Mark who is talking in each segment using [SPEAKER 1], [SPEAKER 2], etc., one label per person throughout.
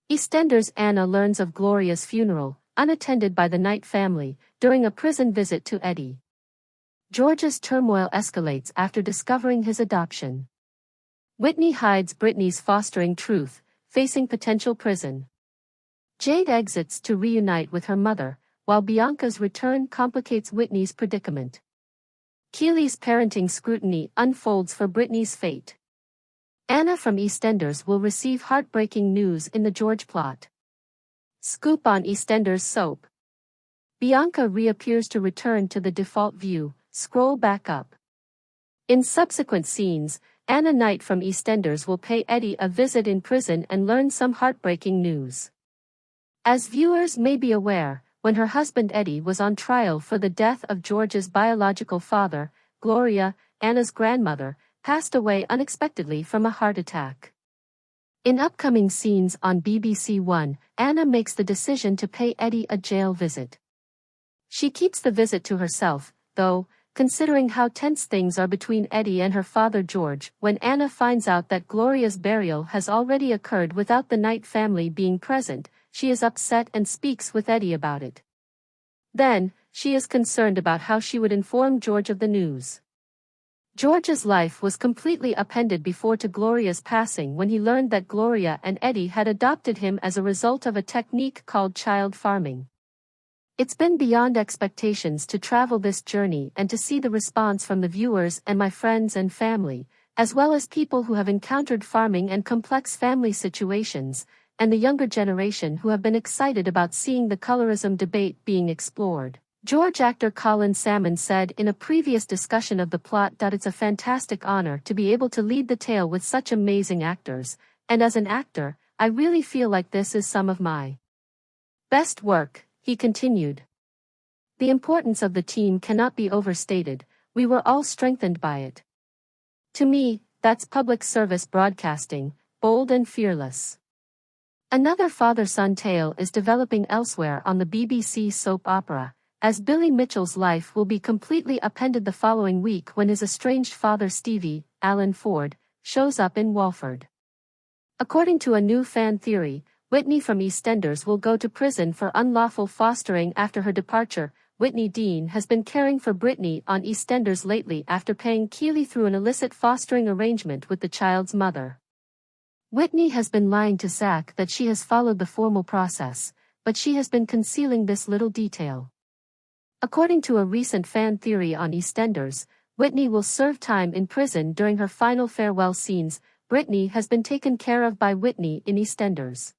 [SPEAKER 1] EastEnders Anna learns of Gloria's funeral, unattended by the Knight family, during a prison visit to Eddie. George's turmoil escalates after discovering his adoption. Whitney hides Brittany's fostering truth, facing potential prison. Jade exits to reunite with her mother, while Bianca's return complicates Whitney's predicament. Keely's parenting scrutiny unfolds for Brittany's fate. Anna from EastEnders will receive heartbreaking news in the George plot. Scoop on EastEnders soap. Bianca reappears to return to the default view. Scroll back up. In subsequent scenes, Anna Knight from EastEnders will pay Eddie a visit in prison and learn some heartbreaking news. As viewers may be aware, when her husband Eddie was on trial for the death of George's biological father, Gloria, Anna's grandmother, passed away unexpectedly from a heart attack. In upcoming scenes on BBC One, Anna makes the decision to pay Eddie a jail visit. She keeps the visit to herself, though, considering how tense things are between Eddie and her father George. When Anna finds out that Gloria's burial has already occurred without the Knight family being present, she is upset and speaks with Eddie about it. Then, she is concerned about how she would inform George of the news. George's life was completely upended before to Gloria's passing when he learned that Gloria and Eddie had adopted him as a result of a technique called child farming. It's been beyond expectations to travel this journey and to see the response from the viewers and my friends and family, as well as people who have encountered farming and complex family situations, and the younger generation who have been excited about seeing the colorism debate being explored. George actor Colin Salmon said in a previous discussion of the plot that it's a fantastic honor to be able to lead the tale with such amazing actors, and as an actor, I really feel like this is some of my best work. He continued. The importance of the team cannot be overstated, we were all strengthened by it. To me, that's public service broadcasting, bold and fearless. Another father-son tale is developing elsewhere on the BBC soap opera, as Billy Mitchell's life will be completely upended the following week when his estranged father Stevie, Alan Ford, shows up in Walford. According to a new fan theory, Whitney from EastEnders will go to prison for unlawful fostering after her departure. Whitney Dean has been caring for Brittany on EastEnders lately after paying Keely through an illicit fostering arrangement with the child's mother. Whitney has been lying to Zach that she has followed the formal process, but she has been concealing this little detail. According to a recent fan theory on EastEnders, Whitney will serve time in prison during her final farewell scenes. Brittany has been taken care of by Whitney in EastEnders.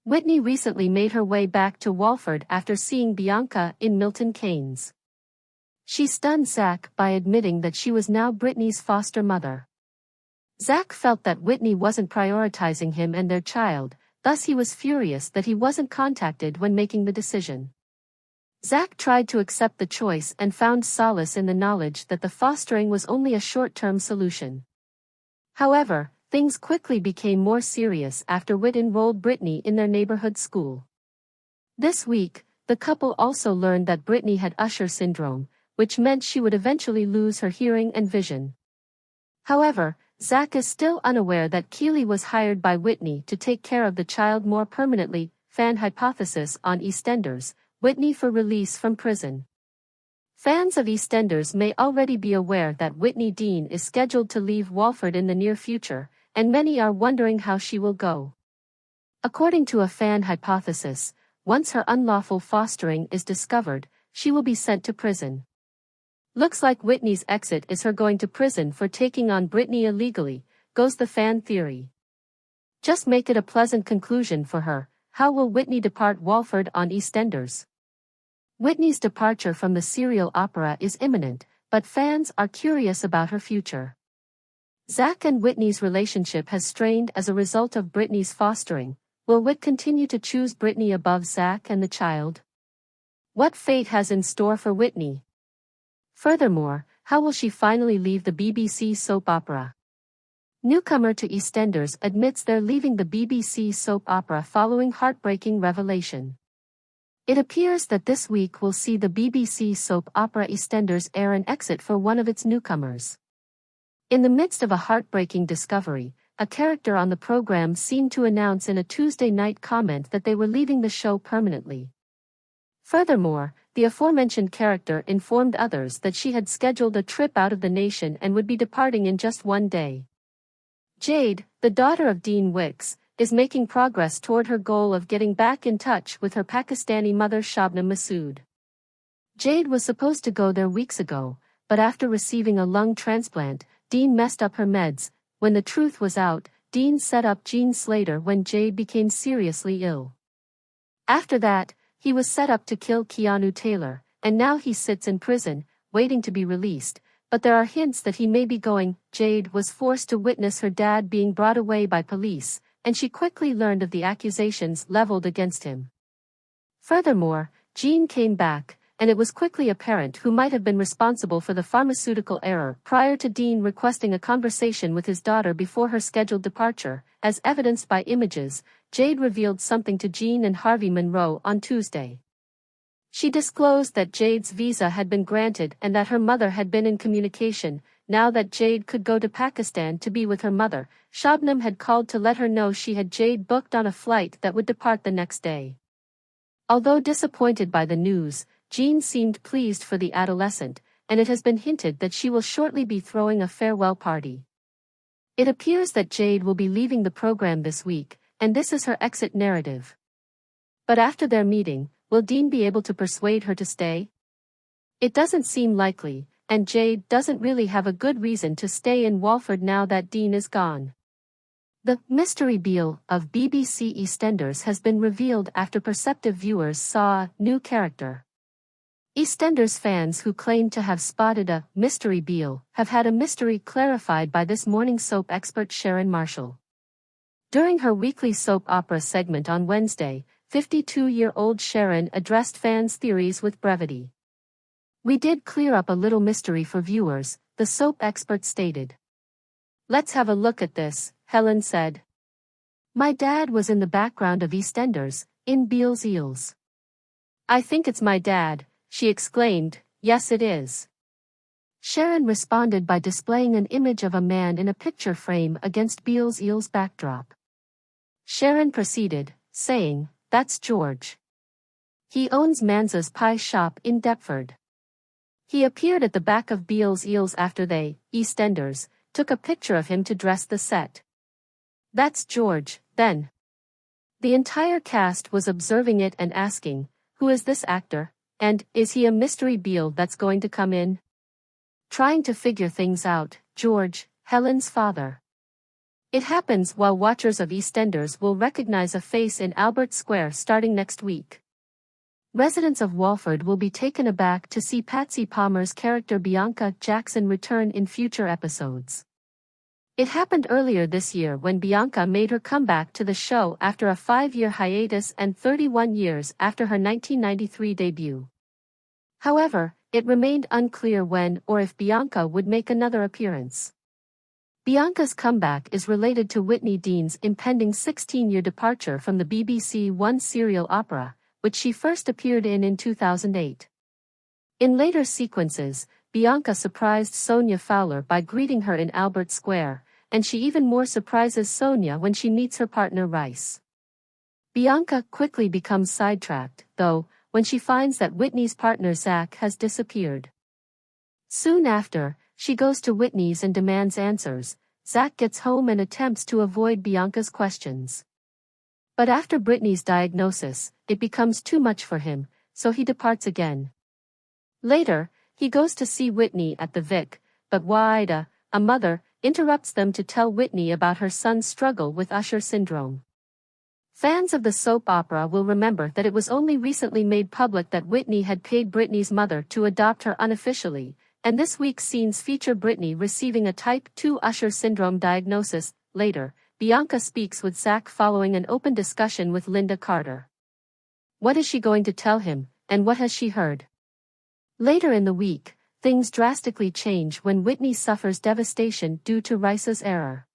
[SPEAKER 1] Whitney recently made her way back to Walford after seeing Bianca in Milton Keynes. She stunned Zach by admitting that she was now Brittany's foster mother. Zach felt that Whitney wasn't prioritizing him and their child, thus he was furious that he wasn't contacted when making the decision. Zach tried to accept the choice and found solace in the knowledge that the fostering was only a short-term solution. However, things quickly became more serious after Whit enrolled Brittany in their neighborhood school. This week, the couple also learned that Brittany had Usher syndrome, which meant she would eventually lose her hearing and vision. However, Zach is still unaware that Keely was hired by Whitney to take care of the child more permanently. Fan hypothesis on EastEnders, Whitney for release from prison. Fans of EastEnders may already be aware that Whitney Dean is scheduled to leave Walford in the near future, and many are wondering how she will go. According to a fan hypothesis, once her unlawful fostering is discovered, she will be sent to prison. Looks like Whitney's exit is her going to prison for taking on Brittany illegally, goes the fan theory. Just make it a pleasant conclusion for her. How will Whitney depart Walford on EastEnders? Whitney's departure from the serial opera is imminent, but fans are curious about her future. Zach and Whitney's relationship has strained as a result of Brittany's fostering. Will Whit continue to choose Brittany above Zach and the child? What fate has in store for Whitney? Furthermore, how will she finally leave the BBC soap opera? Newcomer to EastEnders admits they're leaving the BBC soap opera following heartbreaking revelation. It appears that this week will see the BBC soap opera EastEnders air an exit for one of its newcomers. In the midst of a heartbreaking discovery, a character on the program seemed to announce in a Tuesday night comment that they were leaving the show permanently. Furthermore, the aforementioned character informed others that she had scheduled a trip out of the nation and would be departing in just one day. Jade, the daughter of Dean Wicks, is making progress toward her goal of getting back in touch with her Pakistani mother Shabnam Masood. Jade was supposed to go there weeks ago, but after receiving a lung transplant, Dean messed up her meds. When the truth was out, Dean set up Gene Slater when Jade became seriously ill. After that, he was set up to kill Keanu Taylor, and now he sits in prison, waiting to be released, but there are hints that he may be going. Jade was forced to witness her dad being brought away by police, and she quickly learned of the accusations leveled against him. Furthermore, Gene came back, and it was quickly apparent who might have been responsible for the pharmaceutical error prior to Dean requesting a conversation with his daughter before her scheduled departure. As evidenced by images, Jade revealed something to Gene and Harvey Monroe on Tuesday. She disclosed that Jade's visa had been granted and that her mother had been in communication. Now that Jade could go to Pakistan to be with her mother, Shabnam had called to let her know she had Jade booked on a flight that would depart the next day. Although disappointed by the news, Gene seemed pleased for the adolescent, and it has been hinted that she will shortly be throwing a farewell party. It appears that Jade will be leaving the program this week, and this is her exit narrative. But after their meeting, will Dean be able to persuade her to stay? It doesn't seem likely, and Jade doesn't really have a good reason to stay in Walford now that Dean is gone. The mystery Beale of BBC EastEnders has been revealed after perceptive viewers saw a new character. EastEnders fans who claim to have spotted a mystery Beale have had a mystery clarified by this morning soap expert Sharon Marshall. During her weekly soap opera segment on Wednesday, 52-year-old Sharon addressed fans' theories with brevity. "We did clear up a little mystery for viewers," the soap expert stated. "Let's have a look at this," Helen said. "My dad was in the background of EastEnders, in Beale's Eels." "I think it's my dad," she exclaimed. "Yes, it is." Sharon responded by displaying an image of a man in a picture frame against Beale's Eels backdrop. Sharon proceeded, saying, "That's George. He owns Manza's Pie Shop in Deptford. He appeared at the back of Beale's Eels after they, EastEnders, took a picture of him to dress the set. That's George, then." The entire cast was observing it and asking, "Who is this actor? And, is he a mystery Beale that's going to come in?" Trying to figure things out, George, Helen's father. It happens while watchers of EastEnders will recognize a face in Albert Square starting next week. Residents of Walford will be taken aback to see Patsy Palmer's character Bianca Jackson return in future episodes. It happened earlier this year when Bianca made her comeback to the show after a 5-year hiatus and 31 years after her 1993 debut. However, it remained unclear when or if Bianca would make another appearance. Bianca's comeback is related to Whitney Dean's impending 16-year departure from the BBC One serial opera, which she first appeared in 2008. In later sequences, Bianca surprised Sonia Fowler by greeting her in Albert Square, and she even more surprises Sonia when she meets her partner Rice. Bianca quickly becomes sidetracked, though, when she finds that Whitney's partner Zach has disappeared. Soon after, she goes to Whitney's and demands answers. Zach gets home and attempts to avoid Bianca's questions. But after Brittany's diagnosis, it becomes too much for him, so he departs again. Later, he goes to see Whitney at the Vic, but Wida, a mother, interrupts them to tell Whitney about her son's struggle with Usher syndrome. Fans of the soap opera will remember that it was only recently made public that Whitney had paid Britney's mother to adopt her unofficially, and this week's scenes feature Britney receiving a type 2 Usher syndrome diagnosis. Later, Bianca speaks with Zach following an open discussion with Linda Carter. What is she going to tell him, and what has she heard? Later in the week, things drastically change when Whitney suffers devastation due to Rice's error.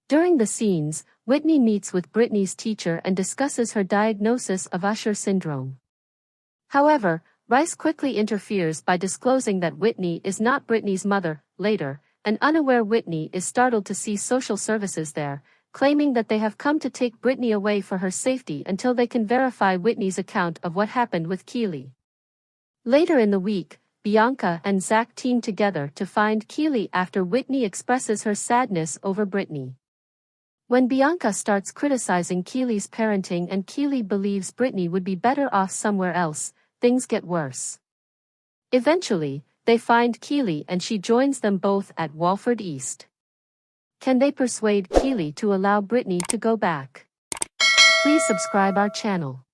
[SPEAKER 1] During the scenes, Whitney meets with Britney's teacher and discusses her diagnosis of Usher syndrome. However, Rice quickly interferes by disclosing that Whitney is not Britney's mother. Later, An unaware Whitney is startled to see social services there, claiming that they have come to take Brittany away for her safety until they can verify Whitney's account of what happened with Keely. Later in the week, Bianca and Zach team together to find Keely after Whitney expresses her sadness over Brittany. When Bianca starts criticizing Keely's parenting and Keely believes Brittany would be better off somewhere else, things get worse. Eventually, they find Keely and she joins them both at Walford East. Can they persuade Keely to allow Brittany to go back? Please subscribe our channel.